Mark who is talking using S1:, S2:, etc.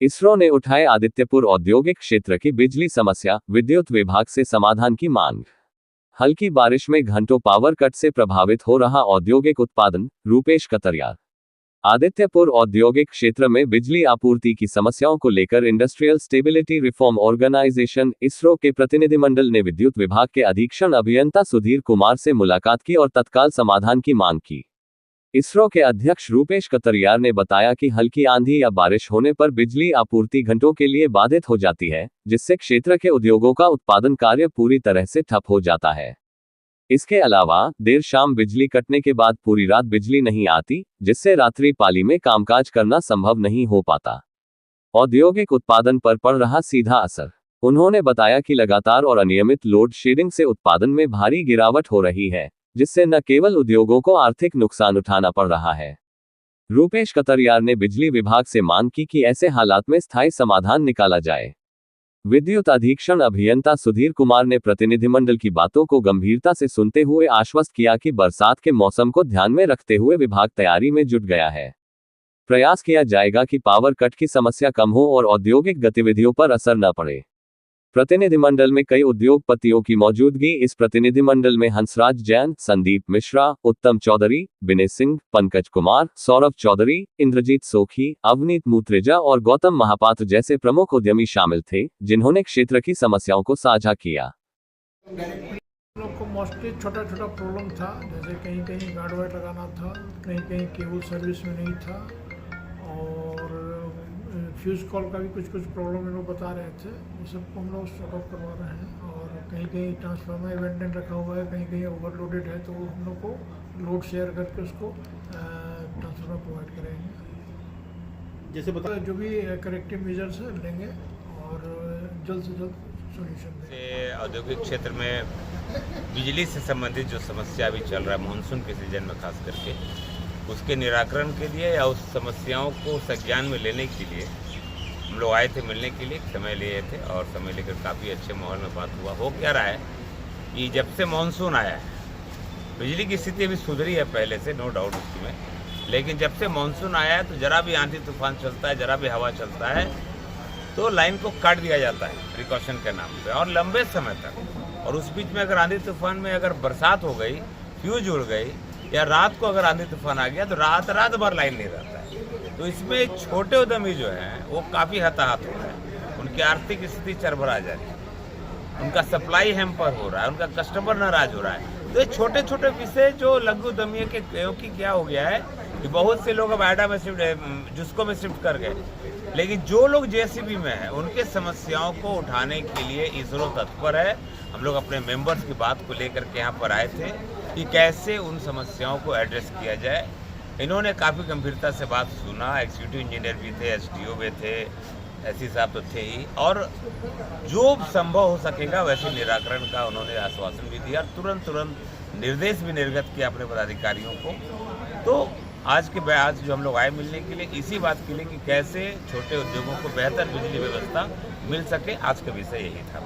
S1: इसरो ने उठाए आदित्यपुर औद्योगिक क्षेत्र की बिजली समस्या, विद्युत विभाग से समाधान की मांग। हल्की बारिश में घंटों पावर कट से प्रभावित हो रहा औद्योगिक उत्पादन, रूपेश कतरिया। आदित्यपुर औद्योगिक क्षेत्र में बिजली आपूर्ति की समस्याओं को लेकर industrial stability reform organisation ISRO के प्रतिनिधिमंडल ने विद्युत विभाग के अधीक्षण अभियंता सुधीर कुमार से मुलाकात की और तत्काल समाधान की मांग की। इसरो के अध्यक्ष रूपेश कतरिया ने बताया कि हल्की आंधी या बारिश होने पर बिजली आपूर्ति घंटों के लिए बाधित हो जाती है, जिससे क्षेत्र के उद्योगों का उत्पादन कार्य पूरी तरह से ठप हो जाता है। इसके अलावा देर शाम बिजली कटने के बाद पूरी रात बिजली नहीं आती, जिससे रात्रि पाली में कामकाज करना संभव नहीं हो पाता। औद्योगिक उत्पादन पर पड़ रहा सीधा असर। उन्होंने बताया कि लगातार और अनियमित लोड शेडिंग से उत्पादन में भारी गिरावट हो रही है, जिससे न केवल उद्योगों को आर्थिक नुकसान उठाना पड़ रहा है। रूपेश कतरिया ने बिजली विभाग से मांग की कि ऐसे हालात में स्थायी समाधान निकाला जाए। विद्युत अधीक्षण अभियंता सुधीर कुमार ने प्रतिनिधिमंडल की बातों को गंभीरता से सुनते हुए आश्वस्त किया कि बरसात के मौसम को ध्यान में रखते हुए विभाग तैयारी में जुट गया है। प्रयास किया जाएगा कि पावर कट की समस्या कम हो और औद्योगिक गतिविधियों पर असर न पड़े। प्रतिनिधिमंडल में कई उद्योगपतियों की मौजूदगी। इस प्रतिनिधिमंडल में हंसराज जैन, संदीप मिश्रा, उत्तम चौधरी, विनय सिंह, पंकज कुमार, सौरभ चौधरी, इंद्रजीत सोखी, अवनीत मूत्रेजा और गौतम महापात्र जैसे प्रमुख उद्यमी शामिल थे, जिन्होंने क्षेत्र की समस्याओं को साझा किया।
S2: लोग को मोस्टली छोटा छोटा प्रॉब्लम था, जैसे कहीं कहीं गार्ड वायर लगाना था, कहीं कहीं केबल सर्विस में नहीं था, और फ्यूज़ कॉल का भी कुछ प्रॉब्लम लोग बता रहे थे। वो सबको हम लोग सॉर्ट आउट करवा रहे हैं। और कहीं कहीं ट्रांसफार्मर इवेंटेंट रखा हुआ है, कहीं कहीं ओवरलोडेड है, तो हम लोग को लोड शेयर करके उसको ट्रांसफार्मर प्रोवाइड करेंगे। जैसे बता जो भी करेक्टिव मेजर्स लेंगे और जल्द से जल्द सोल्यूशन देंगे।
S3: औद्योगिक क्षेत्र में बिजली से संबंधित जो समस्या अभी चल रहा है मानसून के सीजन में खास करके, उसके निराकरण के लिए या उस समस्याओं को संज्ञान में लेने के लिए हम लोग आए थे, मिलने के लिए समय लिए थे और समय लेकर काफ़ी अच्छे माहौल में बात हुआ। हो क्या रहा है कि जब से मानसून आया है, बिजली की स्थिति अभी सुधरी है पहले से, नो डाउट उसमें, लेकिन जब से मानसून आया है तो जरा भी आंधी तूफान चलता है, जरा भी हवा चलता है तो लाइन को काट दिया जाता है प्रिकॉशन के नाम पे, और लंबे समय तक। और उस बीच में अगर आंधी तूफान में अगर बरसात हो गई, फ्यूज उड़ गई, या रात को अगर आंधी तूफान आ गया तो रात भर लाइन नहीं रहता है। तो इसमें छोटे उद्यमी जो हैं वो काफ़ी हताहत हो रहे हैं, उनकी आर्थिक स्थिति चरमरा जा रही है, उनका सप्लाई हैम्पर हो रहा है, उनका कस्टमर नाराज हो रहा है। तो ये छोटे छोटे विषय जो लघु उद्यमी के, क्योंकि क्या हो गया है कि बहुत से लोग अब आइडा में शिफ्ट, जुस्को में शिफ्ट कर गए, लेकिन जो लोग जेसीबी में हैं उनके समस्याओं को उठाने के लिए इसरो तत्पर है। हम लोग अपने मेंबर्स की बात को लेकर के यहाँ पर आए थे कि कैसे उन समस्याओं को एड्रेस किया जाए। इन्होंने काफ़ी गंभीरता से बात सुना, एग्जीक्यूटिव इंजीनियर भी थे, एसडीओ भी थे, एससी साहब तो थे ही, और जो संभव हो सकेगा वैसे निराकरण का उन्होंने आश्वासन भी दिया, तुरंत निर्देश भी निर्गत किया अपने पदाधिकारियों को। तो आज जो हम लोग आए मिलने के लिए इसी बात के लिए कि कैसे छोटे उद्योगों को बेहतर बिजली व्यवस्था मिल सके, आज का विषय यही था।